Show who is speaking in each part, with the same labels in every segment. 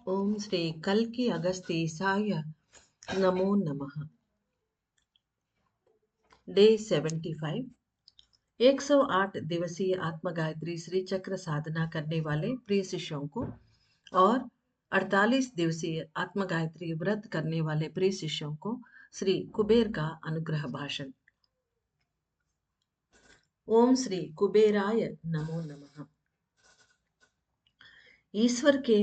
Speaker 1: ओम श्री कल्कि अगस्तीसाय नमो नमः। डे 75। 108 दिवसीय आत्म गायत्री श्री चक्र साधना करने वाले प्रिय शिष्यों को और 48 दिवसीय आत्म गायत्री व्रत करने वाले प्रिय शिष्यों को श्री कुबेर का अनुग्रह भाषण। ओम श्री कुबेराय नमो नमः। ईश्वर के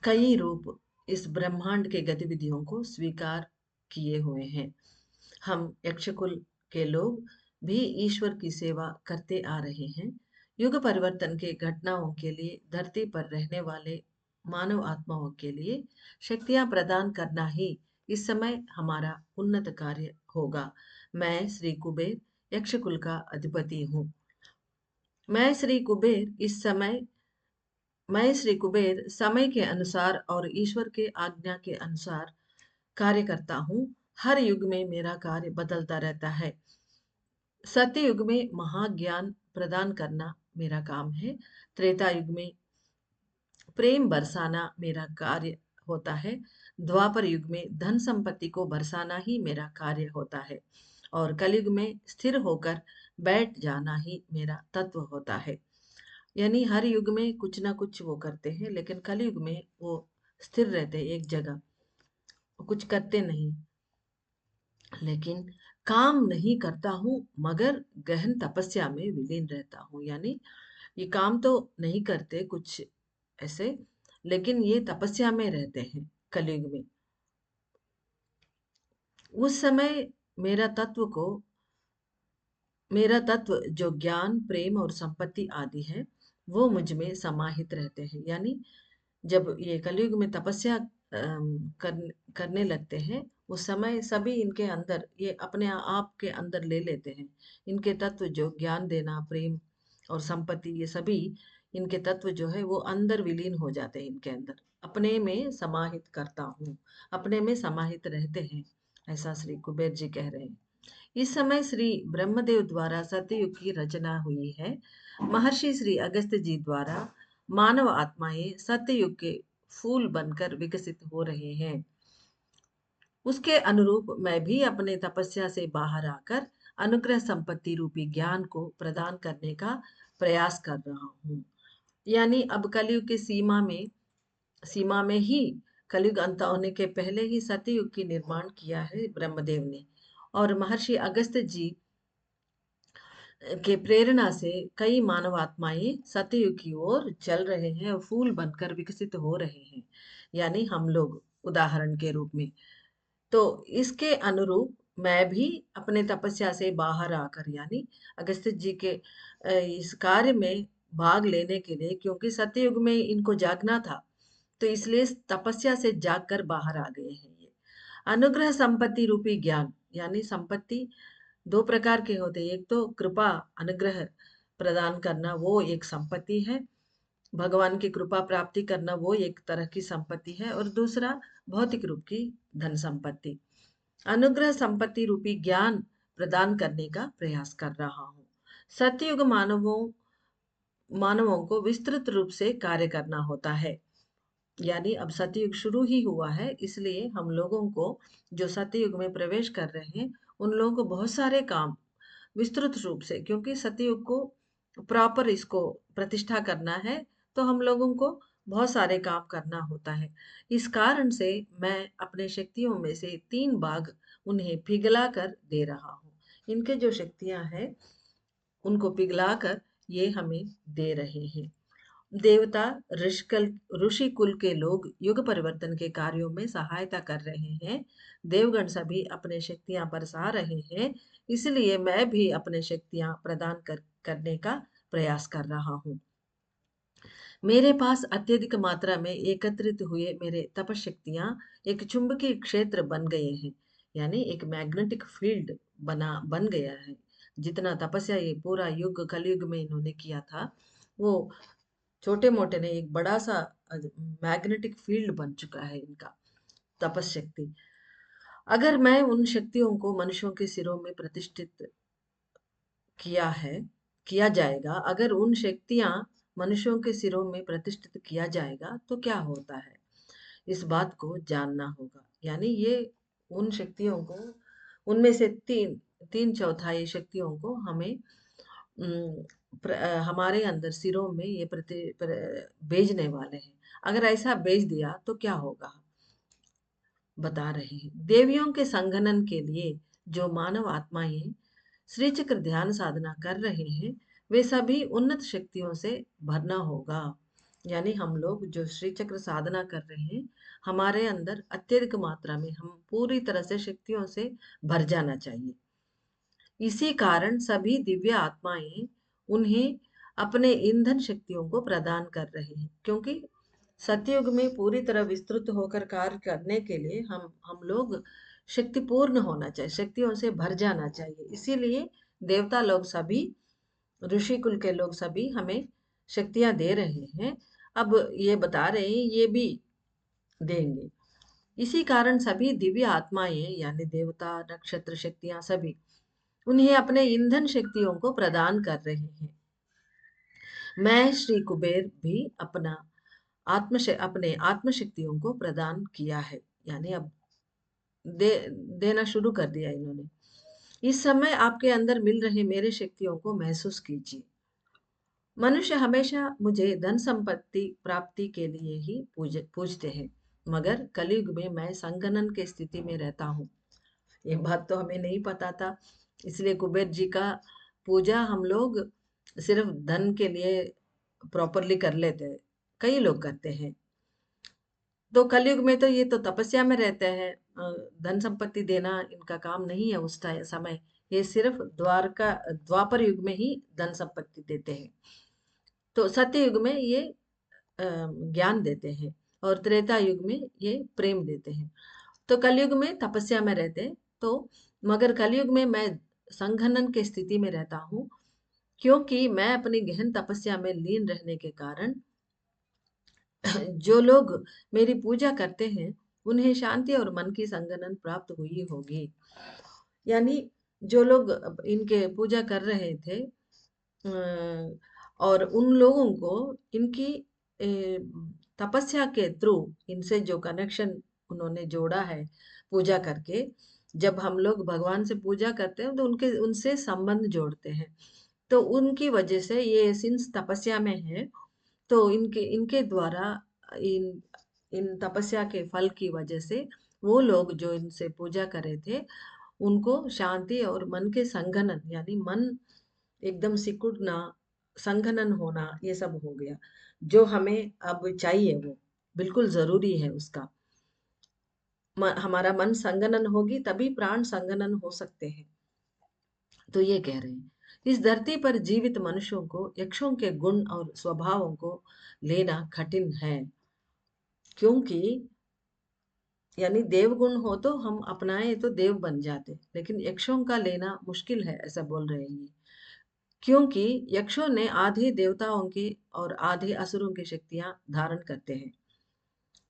Speaker 1: कई रूप इस ब्रह्मांड के गतिविधियों को स्वीकार किए हुए हैं। हम यक्षकुल के लोग भी ईश्वर की सेवा करते आ रहे हैं। युग परिवर्तन के घटनाओं के लिए धरती पर रहने वाले मानव आत्माओं के लिए शक्तियां प्रदान करना ही इस समय हमारा उन्नत कार्य होगा। मैं श्री कुबेर यक्षकुल का अधिपति हूँ। मैं श्री कुबेर इस समय मैं श्री कुबेर समय के अनुसार और ईश्वर के आज्ञा के अनुसार कार्य करता हूँ। हर युग में मेरा कार्य बदलता रहता है। सत्य युग में महाज्ञान प्रदान करना मेरा काम है। त्रेता युग में प्रेम बरसाना मेरा कार्य होता है। द्वापर युग में धन संपत्ति को बरसाना ही मेरा कार्य होता है और कलयुग में स्थिर होकर बैठ जाना ही मेरा तत्व होता है। यानी हर युग में कुछ ना कुछ वो करते हैं, लेकिन कलयुग में वो स्थिर रहते हैं एक जगह, कुछ करते नहीं। लेकिन काम नहीं करता हूँ मगर गहन तपस्या में विलीन रहता हूँ। यानी ये काम तो नहीं करते कुछ ऐसे, लेकिन ये तपस्या में रहते हैं कलयुग में। उस समय मेरा तत्व को मेरा तत्व जो ज्ञान प्रेम और संपत्ति आदि है वो मुझ में समाहित रहते हैं। यानी जब ये कलयुग में तपस्या करने लगते हैं उस समय सभी इनके अंदर ये अपने आप के अंदर ले लेते हैं। इनके तत्व जो ज्ञान देना प्रेम और संपत्ति ये सभी इनके तत्व जो है वो अंदर विलीन हो जाते हैं। इनके अंदर अपने में समाहित करता हूँ, अपने में समाहित रहते हैं, ऐसा श्री कुबेर जी कह रहे हैं। इस समय श्री ब्रह्मदेव द्वारा सतयुग की रचना हुई है। महर्षि श्री अगस्त्य जी द्वारा मानव आत्माएं सतयुग के फूल बनकर विकसित हो रहे हैं। उसके अनुरूप मैं भी अपने तपस्या से बाहर आकर अनुग्रह संपत्ति रूपी ज्ञान को प्रदान करने का प्रयास कर रहा हूँ। यानी अब कलयुग की सीमा में ही कलयुग अंत होने के पहले ही सतयुग की निर्माण किया है ब्रह्मदेव ने। और महर्षि अगस्त्य जी के प्रेरणा से कई मानव आत्माएं सतयुग की ओर चल रहे हैं और फूल बनकर विकसित हो रहे हैं। यानी हम लोग उदाहरण के रूप में। तो इसके अनुरूप मैं भी अपने तपस्या से बाहर आकर यानी अगस्त्य जी के इस कार्य में भाग लेने के लिए, क्योंकि सतयुग में इनको जागना था तो इसलिए तपस्या से जागकर बाहर आ गए हैं ये। अनुग्रह संपत्ति रूपी ज्ञान, यानी संपत्ति दो प्रकार के होते हैं। एक तो कृपा अनुग्रह प्रदान करना वो एक संपत्ति है, भगवान की कृपा प्राप्ति करना वो एक तरह की संपत्ति है, और दूसरा भौतिक रूप की धन संपत्ति। अनुग्रह संपत्ति रूपी ज्ञान प्रदान करने का प्रयास कर रहा हूँ। सतयुग मानवों को विस्तृत रूप से कार्य करना होता है। यानी अब सतयुग शुरू ही हुआ है, इसलिए हम लोगों को जो सतयुग में प्रवेश कर रहे हैं उन लोगों को बहुत सारे काम विस्तृत रूप से, क्योंकि सतयुग को प्रॉपर इसको प्रतिष्ठा करना है तो हम लोगों को बहुत सारे काम करना होता है। इस कारण से मैं अपने शक्तियों में से 3 भाग उन्हें पिघला कर दे रहा हूँ। इनके जो शक्तियां हैं उनको पिघला कर ये हमें दे रहे हैं। देवता ऋषि कुल के लोग युग परिवर्तन के कार्यों में सहायता कर रहे हैं। देवगण सभी अपने शक्तियां बरसा रहे हैं। इसलिए मैं भी अपने शक्तियां प्रदान करने का प्रयास कर रहा हूँ। मेरे पास अत्यधिक मात्रा में एकत्रित हुए मेरे तपशक्तियां एक चुंबकीय क्षेत्र बन गए हैं। यानी एक मैग्नेटिक फील्ड बन गया है। जितना तपस्या ये पूरा युग कलयुग में इन्होंने किया था वो छोटे मोटे ने एक बड़ा सा मैग्नेटिक फील्ड बन चुका है इनका तपशक्ति। अगर मैं उन शक्तियों को मनुष्यों के सिरों में प्रतिष्ठित किया है किया जाएगा, अगर उन शक्तियां मनुष्यों के सिरों में प्रतिष्ठित किया जाएगा तो क्या होता है, इस बात को जानना होगा। यानी ये उन शक्तियों को, उनमें से तीन तीन चौथाई शक्तियों को हमें हमारे अंदर सिरों में ये भेजने वाले हैं। अगर ऐसा भेज दिया तो क्या होगा, बता रहे हैं। देवियों के संघनन के लिए जो मानव आत्माएं श्री चक्र ध्यान साधना कर रहे हैं, वे सभी उन्नत शक्तियों से भरना होगा। यानी हम लोग जो श्री चक्र साधना कर रहे हैं, हमारे अंदर अत्यधिक मात्रा में हम पूरी तरह से शक्तियों से भर जाना चाहिए। इसी कारण सभी दिव्य आत्माएं उन्हें अपने ईंधन शक्तियों को प्रदान कर रहे हैं, क्योंकि सतयुग में पूरी तरह विस्तृत होकर कार्य करने के लिए हम लोग शक्तिपूर्ण होना चाहिए, शक्तियों से भर जाना चाहिए। इसीलिए देवता लोग सभी, ऋषि कुल के लोग सभी हमें शक्तियां दे रहे हैं। अब ये बता रहे हैं ये भी देंगे। इसी कारण सभी दिव्य आत्माएं यानी देवता, नक्षत्र शक्तियां सभी उन्हें अपने ईंधन शक्तियों को प्रदान कर रहे हैं। मैं श्री कुबेर भी अपने आत्मशक्तियों को प्रदान किया है। यानी अब देना शुरू कर दिया इन्होंने। इस समय आपके अंदर मिल रहे मेरे शक्तियों को महसूस कीजिए। मनुष्य हमेशा मुझे धन संपत्ति प्राप्ति के लिए ही पूजते हैं, मगर कलयुग में मैं संगनन के स्थिति में रहता हूँ। ये बात तो हमें नहीं पता था, इसलिए कुबेर जी का पूजा हम लोग सिर्फ धन के लिए प्रॉपरली कर लेते हैं, कई लोग करते हैं। तो कलयुग में तो ये तो तपस्या में रहते हैं, धन संपत्ति देना इनका काम नहीं है उस समय। ये सिर्फ द्वापर युग में ही धन संपत्ति देते हैं। तो सत्य युग में ये ज्ञान देते हैं, और त्रेता युग में ये प्रेम देते हैं। तो कलयुग में तपस्या में रहते हैं। तो मगर कलयुग में मैं संघनन के स्थिति में रहता हूँ, क्योंकि मैं अपनी गहन तपस्या में लीन रहने के कारण जो लोग मेरी पूजा करते हैं उन्हें शांति और मन की संगनन प्राप्त हुई होगी। यानी जो लोग इनके पूजा कर रहे थे, और उन लोगों को इनकी तपस्या के थ्रू इनसे जो कनेक्शन उन्होंने जोड़ा है पूजा करके, जब हम लोग भगवान से पूजा करते हैं तो उनके उनसे संबंध जोड़ते हैं। तो उनकी वजह से ये सिंस तपस्या में है, तो इनके इनके द्वारा इन इन तपस्या के फल की वजह से वो लोग जो इनसे पूजा कर रहे थे उनको शांति और मन के संघनन, यानी मन एकदम सिकुड़ना, संघनन होना, ये सब हो गया। जो हमें अब चाहिए वो बिल्कुल जरूरी है उसका। हमारा मन संघनन होगी तभी प्राण संघनन हो सकते हैं। तो ये कह रहे हैं इस धरती पर जीवित मनुष्यों को यक्षों के गुण और स्वभावों को लेना कठिन है, क्योंकि यानी देव गुण हो तो हम अपनाए तो देव बन जाते, लेकिन यक्षों का लेना मुश्किल है, ऐसा बोल रहे हैं। क्योंकि यक्षों ने आधे देवताओं की और आधे असुरों की शक्तियां धारण करते हैं।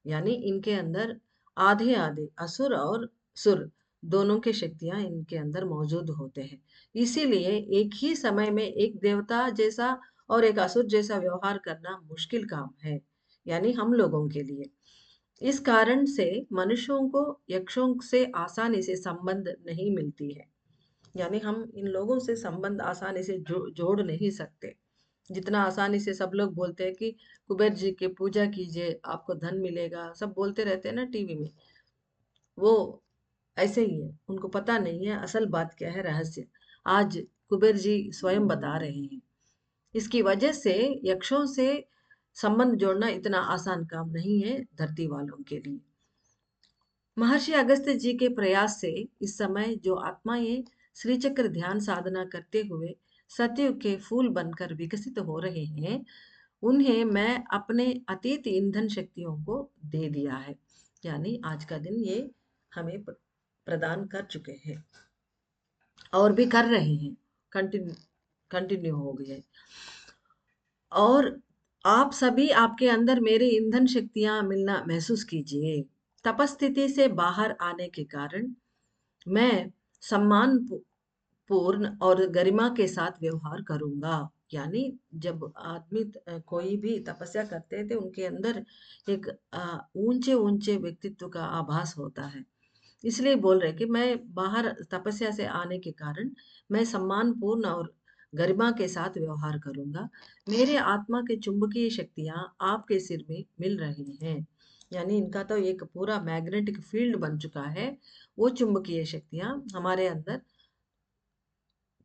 Speaker 1: यानी इनके अंदर आधे आधे असुर और सुर दोनों की शक्तियां इनके अंदर मौजूद होते हैं। इसीलिए एक ही समय में एक देवता जैसा और एक असुर जैसा व्यवहार करना मुश्किल काम है, यानी हम लोगों के लिए। इस कारण से मनुष्यों को यक्षों से आसानी से संबंध नहीं मिलती है। यानी हम इन लोगों से संबंध आसानी से जोड़ नहीं सकते। जितना आसानी से सब लोग बोलते हैं कि कुबेर जी की पूजा कीजिए आपको धन मिलेगा, सब बोलते रहते हैं ना टीवी में, वो ऐसे ही है, उनको पता नहीं है असल बात क्या है, रहस्य आज कुबेर जी स्वयं बता रहे हैं। इसकी वजह से यक्षों से संबंध जोड़ना इतना आसान काम नहीं है धरती वालों के लिए। महर्षि अगस्त्य जी के प्रयास से इस समय जो आत्माएं श्री चक्र ध्यान साधना करते हुए सतयुग के फूल बनकर विकसित हो रहे हैं, उन्हें मैं अपने अतीत ईंधन शक्तियों को दे दिया है। यानी आज का दिन ये हमें प्रदान कर चुके हैं और भी कर रहे हैं, कंटिन्यू कंटिन्यू हो गए। और आप सभी आपके अंदर मेरे ईंधन शक्तियां मिलना महसूस कीजिए। तपस्थिति से बाहर आने के कारण मैं सम्मान पूर्ण और गरिमा के साथ व्यवहार करूंगा। यानी जब आदमी कोई भी तपस्या करते थे उनके अंदर एक ऊंचे ऊंचे व्यक्तित्व का आभास होता है। इसलिए बोल रहे कि मैं बाहर तपस्या से आने के कारण मैं सम्मानपूर्ण और गरिमा के साथ व्यवहार करूंगा। मेरे आत्मा के चुंबकीय शक्तियां आपके सिर में मिल रही हैं। यानी इनका तो एक पूरा मैग्नेटिक फील्ड बन चुका है। वो चुंबकीय शक्तियां हमारे अंदर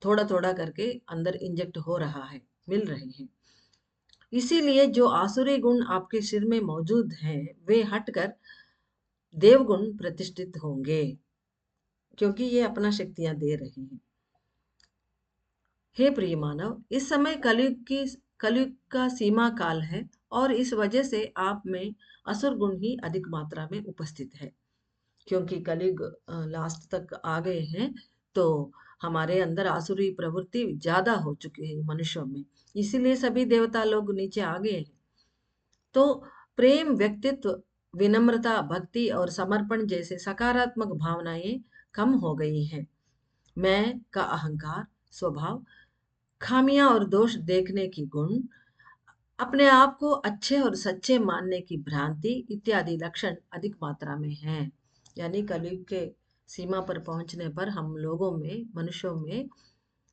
Speaker 1: थोड़ा थोड़ा करके अंदर इंजेक्ट हो रहा है, मिल रही हैं। इसीलिए जो आसुरी गुण आपके सिर में मौजूद हैं वे हटकर देवगुण प्रतिष्ठित होंगे, क्योंकि ये अपना शक्तियां दे रही हैं। हे प्रिय मानव, इस समय कलयुग का सीमा काल है और इस वजह से आप में असुर गुण ही अधिक मात्रा में उपस्थित है। क्योंकि कलयुग लास्ट तक आ गए हैं, तो हमारे अंदर आसुरी प्रवृत्ति ज्यादा हो चुकी है मनुष्यों में। इसीलिए सभी देवता लोग नीचे आ गए हैं। तो प्रेम, व्यक्तित्व, विनम्रता, भक्ति और समर्पण जैसे सकारात्मक भावनाएं कम हो गई हैं। मैं का अहंकार स्वभाव, खामियां और दोष देखने की गुण, अपने आप को अच्छे और सच्चे मानने की भ्रांति इत्यादि लक्षण अधिक मात्रा में हैं। यानी कलयुग के सीमा पर पहुंचने पर हम लोगों में, मनुष्यों में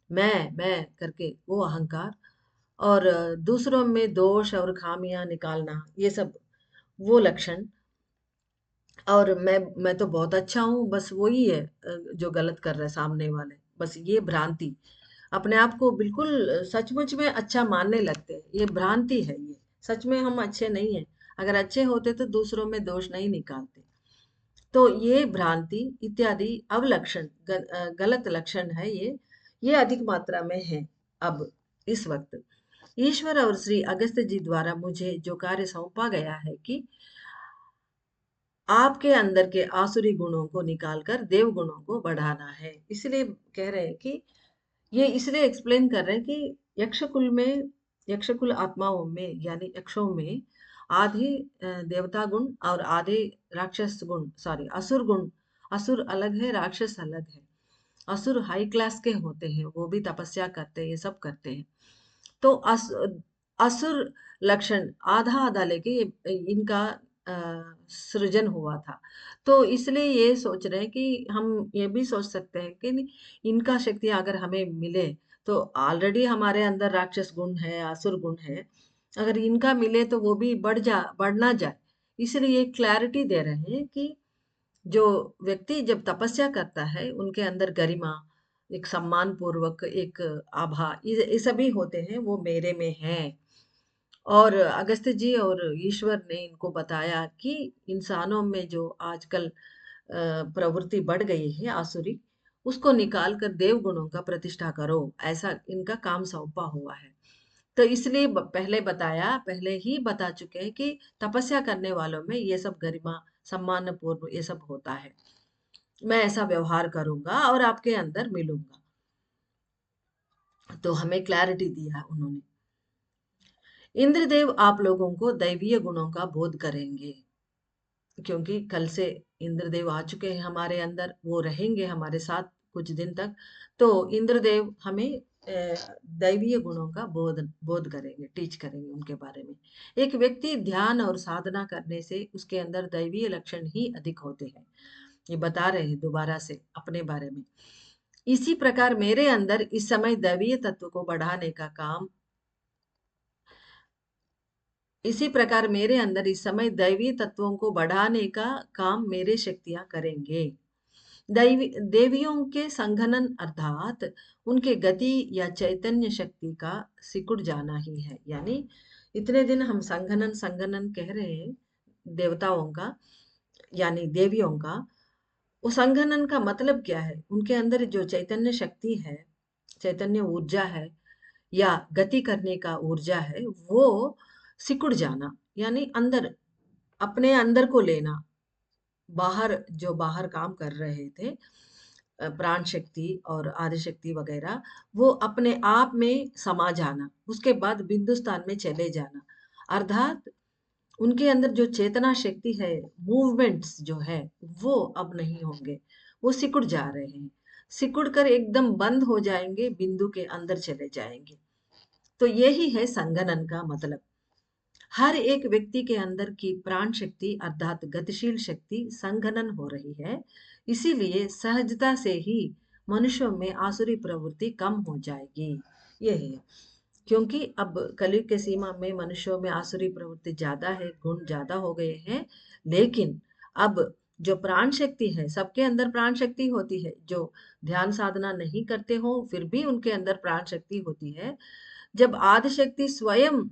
Speaker 1: मैं करके वो अहंकार और दूसरों में दोष और खामियां निकालना, ये सब वो लक्षण, और मैं तो बहुत अच्छा हूँ, बस वही है जो गलत कर रहे हैं सामने वाले, बस ये भ्रांति। अपने आप को बिल्कुल सचमुच में अच्छा मानने लगते हैं, ये भ्रांति है। ये सच में हम अच्छे नहीं हैं। अगर अच्छे होते तो दूसरों में दोष नहीं निकालते। तो ये भ्रांति इत्यादि अवलक्षण गलत लक्षण है। ये अधिक मात्रा में है अब इस वक्त। ईश्वर और श्री अगस्त्य जी द्वारा मुझे जो कार्य सौंपा गया है कि आपके अंदर के आसुरी गुणों को निकालकर देव गुणों को बढ़ाना है। इसलिए कह रहे हैं कि ये इसलिए एक्सप्लेन कर रहे हैं कि यक्षकुल में, यक्षकुल आत्माओं में यानी यक्षों में आधे देवता गुण और आधे राक्षस गुण, सॉरी असुर गुण। असुर अलग है, राक्षस अलग है। असुर हाई क्लास के होते हैं, वो भी तपस्या करते हैं, ये सब करते हैं। तो असुर लक्षण आधा आधा लेके इनका सृजन हुआ था। तो इसलिए ये सोच रहे हैं कि हम ये भी सोच सकते हैं कि इनका शक्ति अगर हमें मिले, तो ऑलरेडी हमारे अंदर राक्षस गुण है, असुर गुण है, अगर इनका मिले तो वो भी बढ़ना जाए। इसलिए ये क्लैरिटी दे रहे हैं कि जो व्यक्ति जब तपस्या करता है उनके अंदर गरिमा, एक सम्मान पूर्वक एक आभा, ये सभी होते हैं, वो मेरे में है। और अगस्त्य जी और ईश्वर ने इनको बताया कि इंसानों में जो आजकल प्रवृत्ति बढ़ गई है आसुरी, उसको निकाल कर देव गुणों का प्रतिष्ठा करो, ऐसा इनका काम सौंपा हुआ है। तो इसलिए पहले बताया, पहले ही बता चुके हैं कि तपस्या करने वालों में ये सब गरिमा, सम्मान पूर्व ये सब होता है। मैं ऐसा व्यवहार करूंगा और आपके अंदर मिलूंगा। तो हमें क्लैरिटी दिया उन्होंने। इंद्रदेव आप लोगों को दैवीय गुणों का बोध करेंगे, क्योंकि कल से इंद्रदेव आ चुके हैं हमारे अंदर, वो रहेंगे हमारे साथ कुछ दिन तक। तो इंद्रदेव हमें दैवीय गुणों का बोध बोध करेंगे, टीच करेंगे उनके बारे में। एक व्यक्ति ध्यान और साधना करने से उसके अंदर दैवीय लक्षण ही अधिक होते हैं। ये बता रहे हैं दोबारा से अपने बारे में। इसी प्रकार मेरे अंदर इस समय दैवीय तत्व को बढ़ाने का काम इसी प्रकार मेरे अंदर इस समय दैवीय तत्वों को बढ़ाने का काम मेरे शक्तियां करेंगे। देवियों के संघनन अर्थात उनके गति या चैतन्य शक्ति का सिकुड़ जाना ही है। यानी इतने दिन हम संघनन संघनन कह रहे हैं देवताओं का, यानी देवियों का। वो संघनन का मतलब क्या है? उनके अंदर जो चैतन्य शक्ति है, चैतन्य ऊर्जा है या गति करने का ऊर्जा है, वो सिकुड़ जाना, यानी अंदर, अपने अंदर को लेना। बाहर जो बाहर काम कर रहे थे प्राण शक्ति और आदि शक्ति वगैरह, वो अपने आप में समा जाना, उसके बाद बिंदुस्तान में चले जाना। अर्थात उनके अंदर जो चेतना शक्ति है, मूवमेंट्स जो है, वो अब नहीं होंगे, वो सिकुड़ जा रहे हैं। सिकुड़ कर एकदम बंद हो जाएंगे, बिंदु के अंदर चले जाएंगे। तो यही है संघनन का मतलब। हर एक व्यक्ति के अंदर की प्राण शक्ति अर्थात गतिशील शक्ति संघनन हो रही है। इसीलिए सहजता से ही मनुष्यों में आसुरी प्रवृत्ति कम हो जाएगी। ये है, क्योंकि अब कलयुग के सीमा में मनुष्यों में आसुरी प्रवृत्ति ज्यादा है, गुण ज्यादा हो गए हैं। लेकिन अब जो प्राण शक्ति है, सबके अंदर प्राण शक्ति होती है। जो ध्यान साधना नहीं करते हो फिर भी उनके अंदर प्राण शक्ति होती है। जब आदि शक्ति स्वयं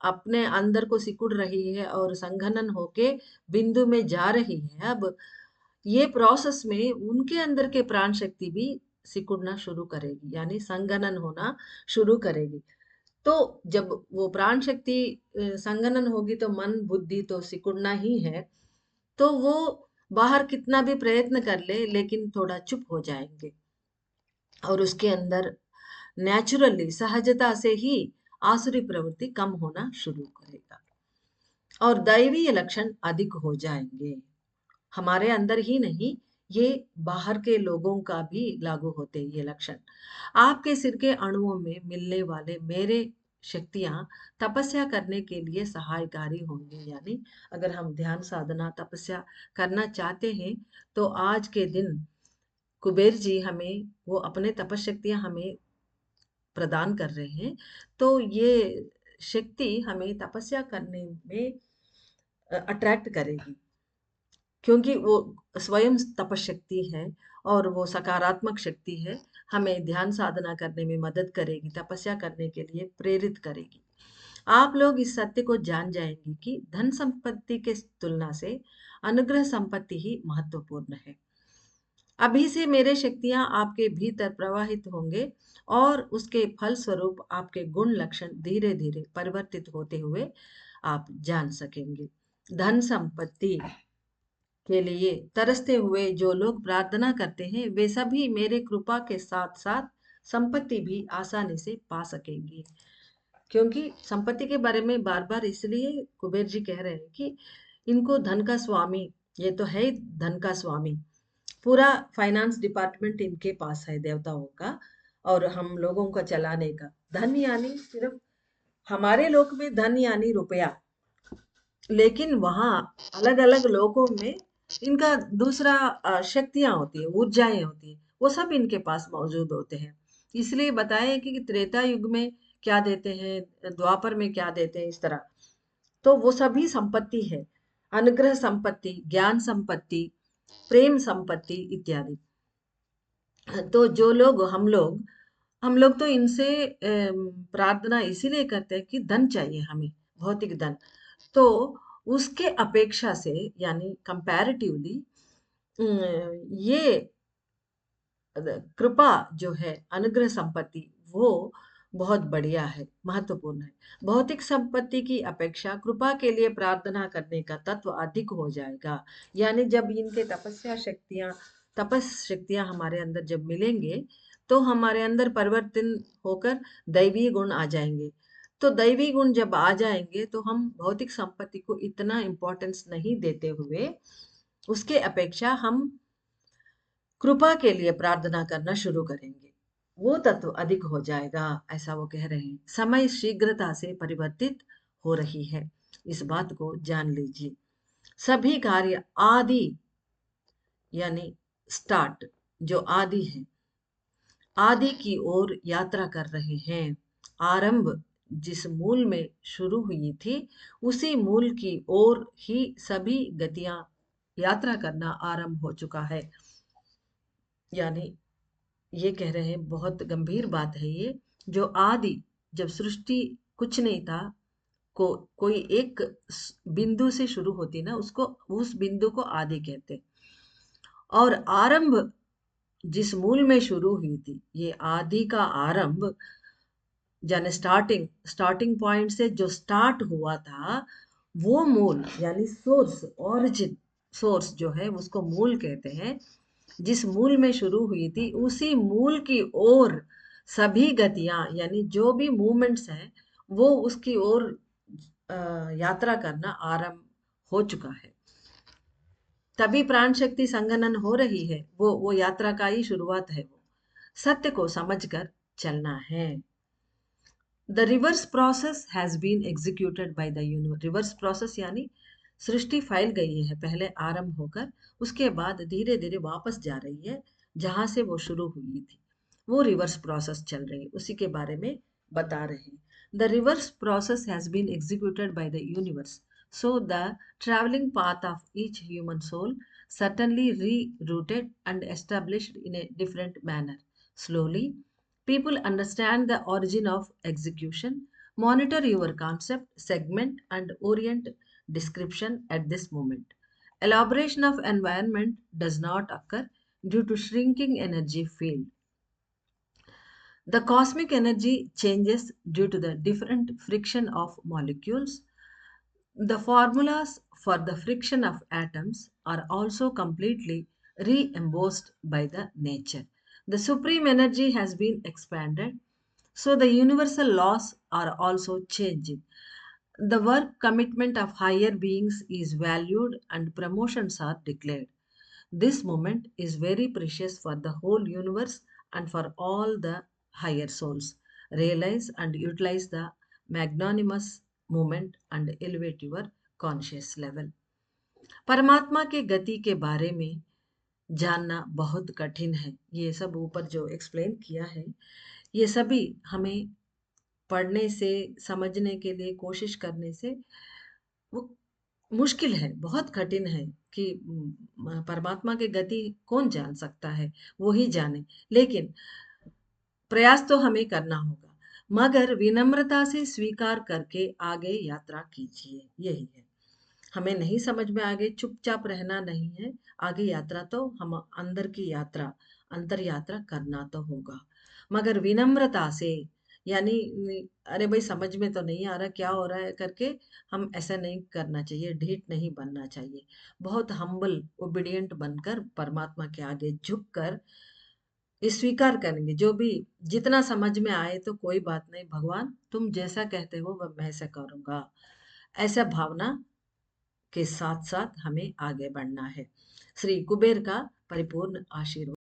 Speaker 1: अपने अंदर को सिकुड़ रही है और संघनन होके बिंदु में जा रही है, अब ये प्रोसेस में उनके अंदर के प्राण शक्ति भी सिकुड़ना शुरू करेगी, यानी संघनन होना शुरू करेगी। तो जब वो प्राण शक्ति संघनन होगी तो मन बुद्धि तो सिकुड़ना ही है। तो वो बाहर कितना भी प्रयत्न कर ले लेकिन थोड़ा चुप हो जाएंगे, और उसके अंदर नेचुरली सहजता से ही आसुरी प्रवृत्ति कम होना शुरू करेगा और दैवीय लक्षण अधिक हो जाएंगे। हमारे अंदर ही नहीं, ये बाहर के लोगों का भी लागू होते हैं ये लक्षण। आपके सिर के अणुओं में मिलने वाले मेरे शक्तियां तपस्या करने के लिए सहायकारी होंगी। यानी अगर हम ध्यान साधना तपस्या करना चाहते हैं तो आज के दिन कुबेर जी हमें वो अपने तपशक्तियां हमें प्रदान कर रहे हैं। तो ये शक्ति हमें तपस्या करने में अट्रैक्ट करेगी, क्योंकि वो स्वयं तपशक्ति है और वो सकारात्मक शक्ति है। हमें ध्यान साधना करने में मदद करेगी, तपस्या करने के लिए प्रेरित करेगी। आप लोग इस सत्य को जान जाएंगे कि धन संपत्ति के तुलना से अनुग्रह संपत्ति ही महत्वपूर्ण है। अभी से मेरे शक्तियां आपके भीतर प्रवाहित होंगे और उसके फल स्वरूप आपके गुण लक्षण धीरे धीरे परिवर्तित होते हुए आप जान सकेंगे। धन संपत्ति के लिए तरसते हुए जो लोग प्रार्थना करते हैं वे सभी मेरे कृपा के साथ साथ संपत्ति भी आसानी से पा सकेंगे। क्योंकि संपत्ति के बारे में बार बार इसलिए कुबेर जी कह रहे हैं कि इनको धन का स्वामी, ये तो है ही धन का स्वामी। पूरा फाइनेंस डिपार्टमेंट इनके पास है देवताओं का, और हम लोगों का चलाने का। धन यानी सिर्फ हमारे लोक में धन यानी रुपया, लेकिन वहाँ अलग अलग लोकों में इनका दूसरा शक्तियां होती है, ऊर्जाएं होती है, वो सब इनके पास मौजूद होते हैं। इसलिए बताएं कि त्रेता युग में क्या देते हैं, द्वापर में क्या देते हैं, इस तरह। तो वो सभी संपत्ति है, अनुग्रह संपत्ति, ज्ञान संपत्ति, प्रेम संपत्ति इत्यादि। तो जो लोग हम लोग तो इनसे प्रार्थना इसीलिए करते हैं कि धन चाहिए हमें, भौतिक धन। तो उसके अपेक्षा से यानी कंपैरेटिवली ये कृपा जो है, अनुग्रह संपत्ति, वो बहुत बढ़िया है, महत्वपूर्ण है। भौतिक संपत्ति की अपेक्षा कृपा के लिए प्रार्थना करने का तत्व अधिक हो जाएगा। यानी जब इनके तपस शक्तियां हमारे अंदर जब मिलेंगे तो हमारे अंदर परिवर्तन होकर दैवीय गुण आ जाएंगे। तो दैवी गुण जब आ जाएंगे तो हम भौतिक संपत्ति को इतना इम्पोर्टेंस नहीं देते हुए उसके अपेक्षा हम कृपा के लिए प्रार्थना करना शुरू करेंगे। वो तत्व अधिक हो जाएगा, ऐसा वो कह रहे हैं। समय शीघ्रता से परिवर्तित हो रही है, इस बात को जान लीजिए। सभी कार्य आदि यानी स्टार्ट, जो आदि है, आदि की ओर यात्रा कर रहे हैं। आरंभ जिस मूल में शुरू हुई थी उसी मूल की ओर ही सभी गतियां यात्रा करना आरंभ हो चुका है। यानी ये कह रहे हैं, बहुत गंभीर बात है ये। जो आदि, जब सृष्टि कुछ नहीं था, कोई एक बिंदु से शुरू होती ना, उसको उस बिंदु को आदि कहते। और आरंभ जिस मूल में शुरू हुई थी, ये आदि का आरंभ यानी स्टार्टिंग पॉइंट से जो स्टार्ट हुआ था, वो मूल यानी सोर्स, ओरिजिन, सोर्स जो है उसको मूल कहते हैं। जिस मूल में शुरू हुई थी उसी मूल की ओर सभी गतियां यानी जो भी मूवमेंट्स हैं वो उसकी ओर यात्रा करना आरंभ हो चुका है। तभी प्राण शक्ति संघनन हो रही है, वो यात्रा का ही शुरुआत है। वो सत्य को समझकर चलना है। The reverse process has been executed by the universe. Reverse process यानी सृष्टि फैल गई है पहले आरंभ होकर, उसके बाद धीरे धीरे वापस जा रही है जहां से वो शुरू हुई थी। वो रिवर्स प्रोसेस चल रही है, उसी के बारे में बता रहे हैं। The reverse process has been executed by the universe, so the traveling path of each human soul certainly rerouted and established in a different manner. Slowly, people understand the origin of execution, monitor your concept, segment, and orient description at this moment. Elaboration of environment does not occur due to shrinking energy field. The cosmic energy changes due to the different friction of molecules. The formulas for the friction of atoms are also completely reimbursed by the nature. The supreme energy has been expanded, so the universal laws are also changing. The work commitment of higher beings is valued and promotions are declared. This moment is very precious for the whole universe and for all the higher souls. Realize and utilize the magnanimous moment and elevate your conscious level. परमात्मा के गति के बारे में जानना बहुत कठिन है। ये सब ऊपर जो एक्सप्लेन किया है, ये सभी हमें पढ़ने से, समझने के लिए कोशिश करने से वो मुश्किल है, बहुत कठिन है कि परमात्मा की गति कौन जान सकता है, वो ही जाने। लेकिन प्रयास तो हमें करना होगा, मगर विनम्रता से स्वीकार करके आगे यात्रा कीजिए, यही है। हमें नहीं समझ में आगे चुपचाप रहना नहीं है, आगे यात्रा तो हम अंदर की यात्रा, अंतर यात्रा करना तो होगा, मगर विनम्रता से। यानी अरे भाई समझ में तो नहीं आ रहा क्या हो रहा है करके हम ऐसा नहीं करना चाहिए, ढीठ नहीं बनना चाहिए। बहुत हम्बल ओबीडिएंट बनकर परमात्मा के आगे झुककर ये स्वीकार करेंगे, जो भी जितना समझ में आए तो कोई बात नहीं, भगवान तुम जैसा कहते हो वह मैं ऐसा करूंगा, ऐसा भावना के साथ साथ हमें आगे बढ़ना है। श्री कुबेर का परिपूर्ण आशीर्वाद।